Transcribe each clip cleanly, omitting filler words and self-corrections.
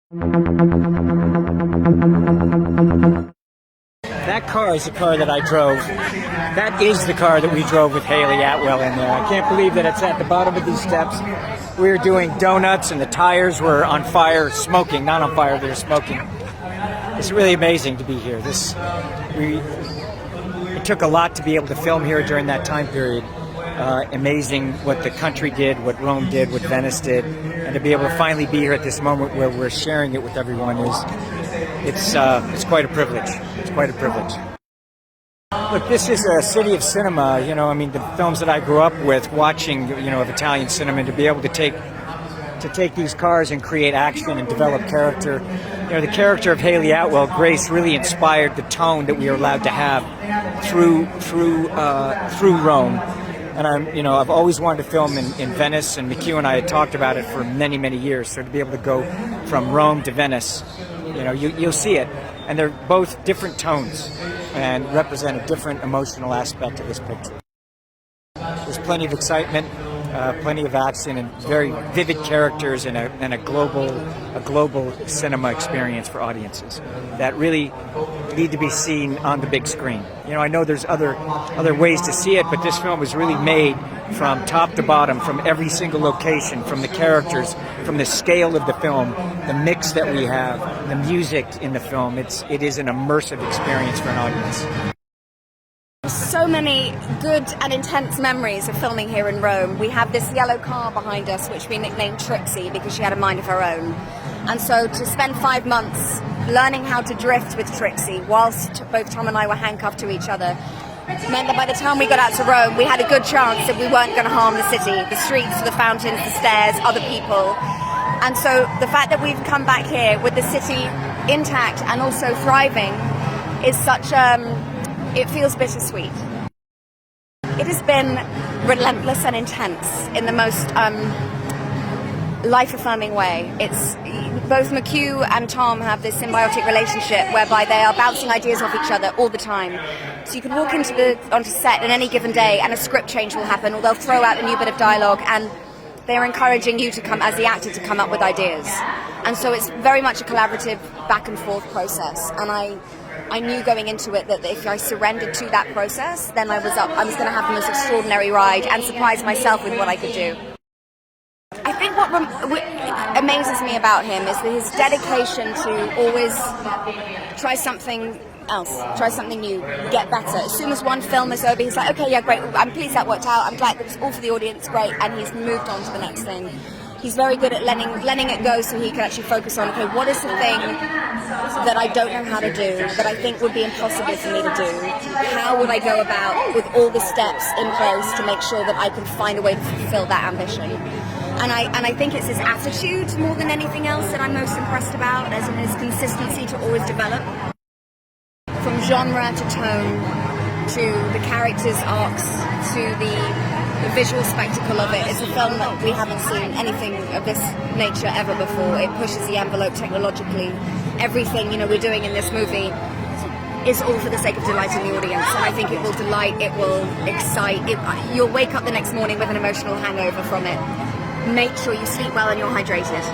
That car is the car that I drove. That is the car that we drove with Hayley Atwell in there. I can't believe that it's at the bottom of these steps. We were doing donuts and the tires were on fire, smoking. Not on fire, they were smoking. It's really amazing to be here. It took a lot to be able to film here during that time period. Amazing what the country did, what Rome did, what Venice did, and to be able to finally be here at this moment where we're sharing it with everyone it's quite a privilege. It's quite a privilege. Look, this is a city of cinema. I mean, the films that I grew up with, watching, of Italian cinema, and to be able to take these cars and create action and develop character. The character of Hayley Atwell, Grace, really inspired the tone that we are allowed to have through Rome. And I've always wanted to film in Venice, and McHugh and I had talked about it for many, many years. So to be able to go from Rome to Venice, you'll see it. And they're both different tones and represent a different emotional aspect of this picture. There's plenty of excitement, plenty of action, and very vivid characters, and a global cinema experience for audiences that really need to be seen on the big screen. I know there's other ways to see it, but this film was really made from top to bottom, from every single location, from the characters, from the scale of the film, the mix that we have, the music in the film. It is an immersive experience for an audience. So many good and intense memories of filming here in Rome. We have this yellow car behind us, which we nicknamed Trixie because she had a mind of her own. And so to spend 5 months learning how to drift with Trixie whilst both Tom and I were handcuffed to each other meant that by the time we got out to Rome, we had a good chance that we weren't going to harm the city, the streets, the fountains, the stairs, other people. And so the fact that we've come back here with the city intact and also thriving is such it feels bittersweet. It has been relentless and intense in the most life-affirming way. It's both McHugh and Tom have this symbiotic relationship whereby they are bouncing ideas off each other all the time. So you can walk onto set on any given day and a script change will happen, or they'll throw out a new bit of dialogue, and they're encouraging you to come, as the actor, to come up with ideas. And so it's very much a collaborative back and forth process. And I knew going into it that if I surrendered to that process, then I was going to have the most extraordinary ride and surprise myself with what I could do. I think what amazes me about him is his dedication to always try something else, try something new, get better. As soon as one film is over, he's like, okay, yeah, great, I'm pleased that worked out, I'm glad that it's all for the audience, great, and he's moved on to the next thing. He's very good at letting it go so he can actually focus on, okay, what is the thing that I don't know how to do, that I think would be impossible for me to do? How would I go about with all the steps in place to make sure that I can find a way to fulfill that ambition? And I think it's his attitude more than anything else that I'm most impressed about, as in his consistency to always develop. From genre to tone, to the characters' arcs, to the visual spectacle of it. It's a film that we haven't seen anything of this nature ever before. It pushes the envelope technologically. Everything we're doing in this movie is all for the sake of delighting the audience. And I think it will delight, it will excite. You'll wake up the next morning with an emotional hangover from it. Make sure you sleep well and you're hydrated.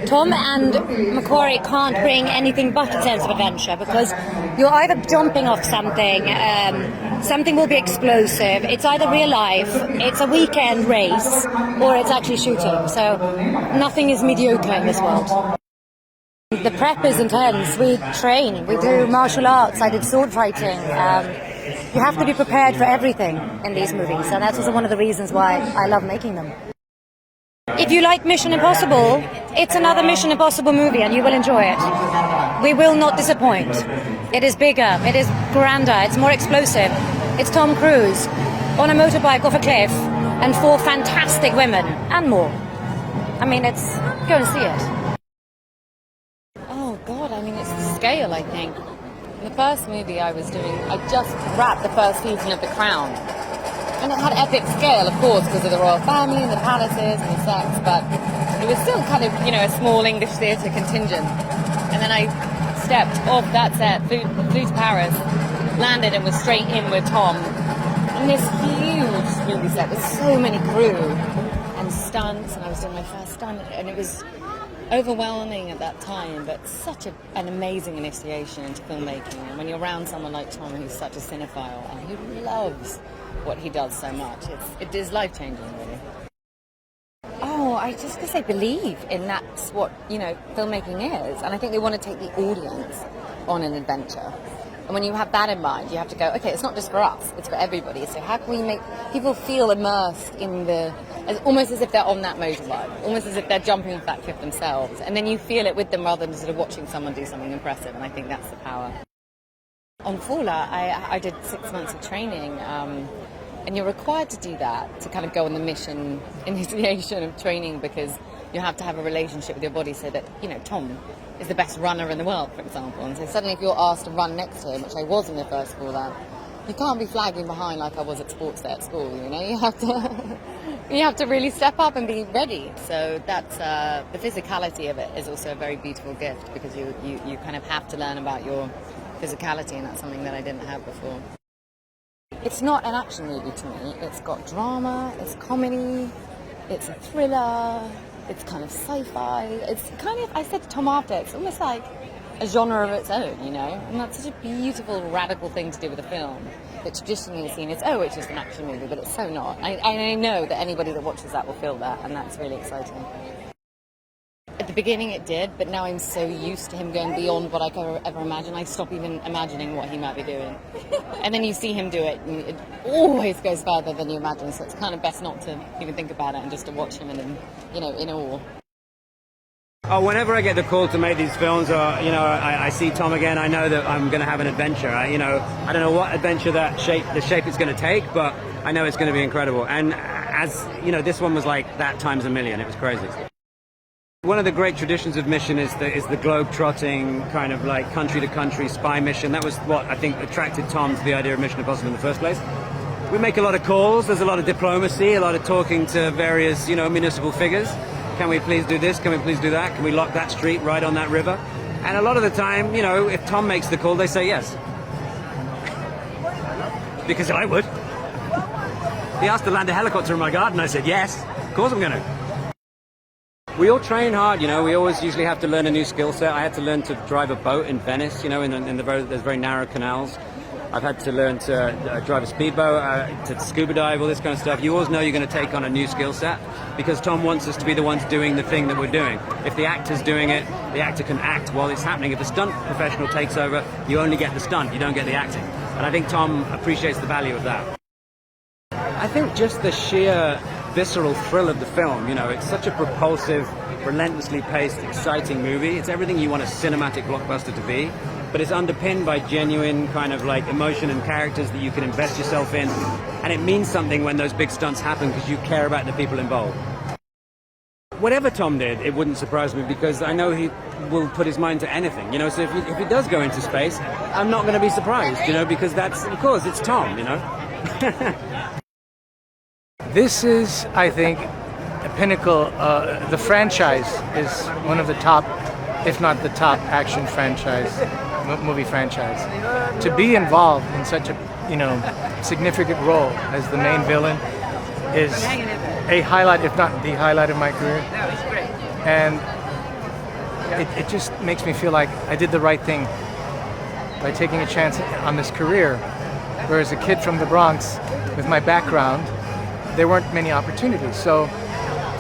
Tom and Macquarie can't bring anything but a sense of adventure, because you're either jumping off something, something will be explosive, it's either real life, it's a weekend race, or it's actually shooting. So nothing is mediocre in this world. The prep is intense. We train, we do martial arts, I did sword fighting. You have to be prepared for everything in these movies, and that's also one of the reasons why I love making them. If you like Mission Impossible, it's another Mission Impossible movie and you will enjoy it. We will not disappoint. It is bigger, it is grander, it's more explosive. It's Tom Cruise on a motorbike off a cliff and 4 fantastic women and more. I mean, go and see it. Oh God, I mean, it's the scale, I think. In the first movie I just wrapped the first season of The Crown. And it had epic scale, of course, because of the royal family and the palaces and the sets, but it was still kind of, a small English theatre contingent. And then I stepped off that set, flew to Paris, landed and was straight in with Tom. And this huge movie set with so many crew and stunts, and I was doing my first stunt, and it was overwhelming at that time, but such an amazing initiation into filmmaking. And when you're around someone like Tom, who's such a cinephile and who loves what he does so much, it is life-changing, really. Oh, I just gonna say believe in that's what, filmmaking is. And I think they want to take the audience on an adventure. And when you have that in mind, you have to go, okay, it's not just for us, it's for everybody. So how can we make people feel immersed in almost as if they're on that motorbike, almost as if they're jumping off that cliff themselves. And then you feel it with them rather than sort of watching someone do something impressive. And I think that's the power. On Faller, I did 6 months of training. And you're required to do that, to kind of go on the mission initiation of training, because you have to have a relationship with your body so that, Tom is the best runner in the world, for example. And so suddenly if you're asked to run next to him, which I was in the first Faller, you can't be flagging behind like I was at sports day at school, You have to really step up and be ready. So that's, the physicality of it is also a very beautiful gift, because you kind of have to learn about your physicality, and that's something that I didn't have before. It's not an action movie to me. It's got drama, it's comedy, it's a thriller, it's kind of sci-fi. It's kind of, I said to Tom after, it's almost like a genre of its own, And that's such a beautiful, radical thing to do with a film that traditionally is seen as, it's just an action movie, but it's so not. I know that anybody that watches that will feel that, and that's really exciting. At the beginning it did, but now I'm so used to him going beyond what I could ever imagine, I stop even imagining what he might be doing. And then you see him do it, and it always goes further than you imagine, so it's kind of best not to even think about it and just to watch him in awe. Oh, whenever I get the call to make these films, or I see Tom again, I know that I'm going to have an adventure. I don't know what adventure the shape it's going to take, but I know it's going to be incredible. And as this one was like that times a million. It was crazy. One of the great traditions of mission is the globe-trotting kind of like country-to-country spy mission. That was what I think attracted Tom to the idea of Mission Impossible in the first place. We make a lot of calls, there's a lot of diplomacy, a lot of talking to various, municipal figures. Can we please do this? Can we please do that? Can we lock that street right on that river? And a lot of the time, if Tom makes the call, they say yes. Because I would. He asked to land a helicopter in my garden, I said yes, of course I'm going to. We all train hard, we always usually have to learn a new skill set. I had to learn to drive a boat in Venice, there's very narrow canals. I've had to learn to drive a speedboat, to scuba dive, all this kind of stuff. You always know you're going to take on a new skill set, because Tom wants us to be the ones doing the thing that we're doing. If the actor's doing it, the actor can act while it's happening. If the stunt professional takes over, you only get the stunt, you don't get the acting. And I think Tom appreciates the value of that. I think just the sheer visceral thrill of the film, it's such a propulsive, relentlessly paced, exciting movie. It's everything you want a cinematic blockbuster to be, but it's underpinned by genuine kind of like emotion and characters that you can invest yourself in, and it means something when those big stunts happen because you care about the people involved. Whatever Tom did, it wouldn't surprise me, because I know he will put his mind to anything, so if he does go into space, I'm not going to be surprised, because that's, of course, it's Tom, This is, I think, a pinnacle. The franchise is one of the top, if not the top, action movie franchise. To be involved in such a, significant role as the main villain is a highlight, if not the highlight of my career. And it just makes me feel like I did the right thing by taking a chance on this career. Whereas a kid from the Bronx, with my background, there weren't many opportunities. So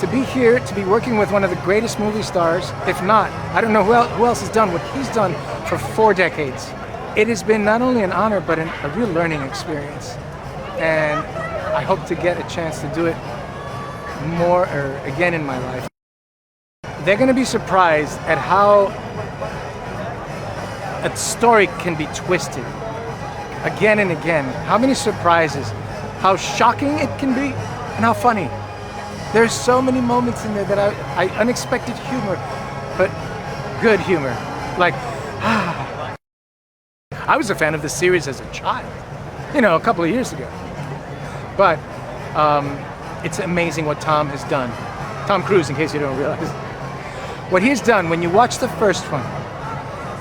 to be here, to be working with one of the greatest movie stars, if not, I don't know who else has done what he's done for 4 decades. It has been not only an honor, but a real learning experience. And I hope to get a chance to do it more or again in my life. They're going to be surprised at how a story can be twisted again and again. How many surprises, how shocking it can be, and how funny. There's so many moments in there that I unexpected humor, but good humor. Like, I was a fan of the series as a child, a couple of years ago. But it's amazing what Tom has done. Tom Cruise, in case you don't realize. What he's done, when you watch the first one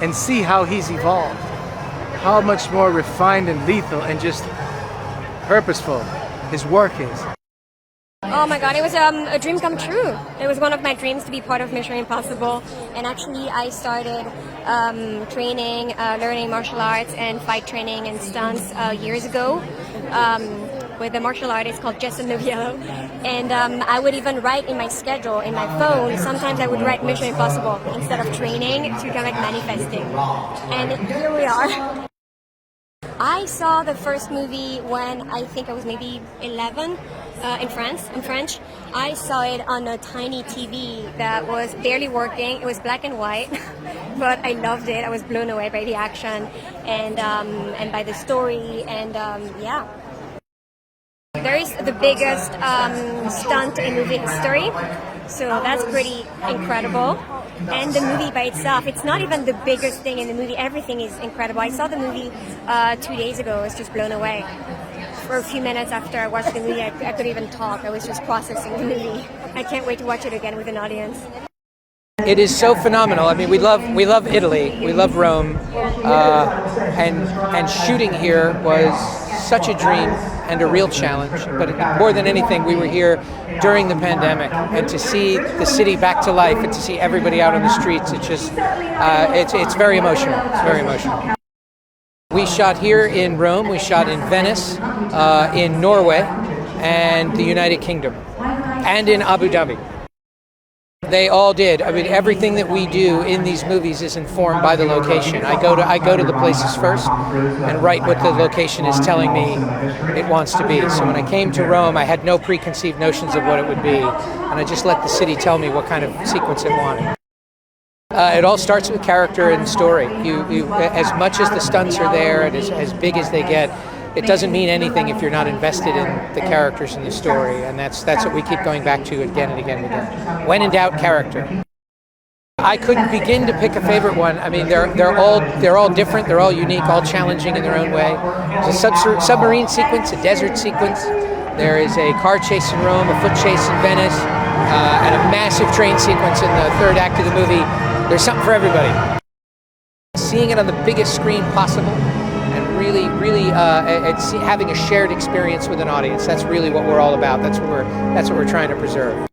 and see how he's evolved, how much more refined and lethal and just purposeful his work is. Oh my god, it was a dream come true. It was one of my dreams to be part of Mission Impossible. And actually I started training, learning martial arts and fight training and stunts years ago with a martial artist called Jason Noviello. And I would even write in my schedule, in my phone, sometimes I would write Mission Impossible instead of training to kind of like manifesting. And here we are. I saw the first movie when I think I was maybe 11 in French. I saw it on a tiny TV that was barely working. It was black and white, but I loved it. I was blown away by the action and by the story, and yeah. There is the biggest stunt in movie history, so that's pretty incredible. And the movie by itself, it's not even the biggest thing in the movie. Everything is incredible. I saw the movie 2 days ago. I was just blown away. For a few minutes after I watched the movie, I couldn't even talk. I was just processing the movie. I can't wait to watch it again with an audience. It is so phenomenal. I mean, we love Italy, we love Rome, and shooting here was such a dream and a real challenge. But more than anything, we were here during the pandemic, and to see the city back to life and to see everybody out on the streets, it's just it's very emotional. It's very emotional. We shot here in Rome, we shot in Venice, in Norway, and the United Kingdom, and in Abu Dhabi. They all did. I mean, everything that we do in these movies is informed by the location. I go to the places first and write what the location is telling me it wants to be. So when I came to Rome, I had no preconceived notions of what it would be, and I just let the city tell me what kind of sequence it wanted. It all starts with character and story. You as much as the stunts are there and as big as they get, it doesn't mean anything if you're not invested in the characters and the story, and that's what we keep going back to again and again and again. When in doubt, character. I couldn't begin to pick a favorite one. I mean, they're all different, they're all unique, all challenging in their own way. There's a submarine sequence, a desert sequence. There is a car chase in Rome, a foot chase in Venice, and a massive train sequence in the third act of the movie. There's something for everybody. Seeing it on the biggest screen possible, and really having a shared experience with an audience. That's really what we're all about. That's what we're trying to preserve.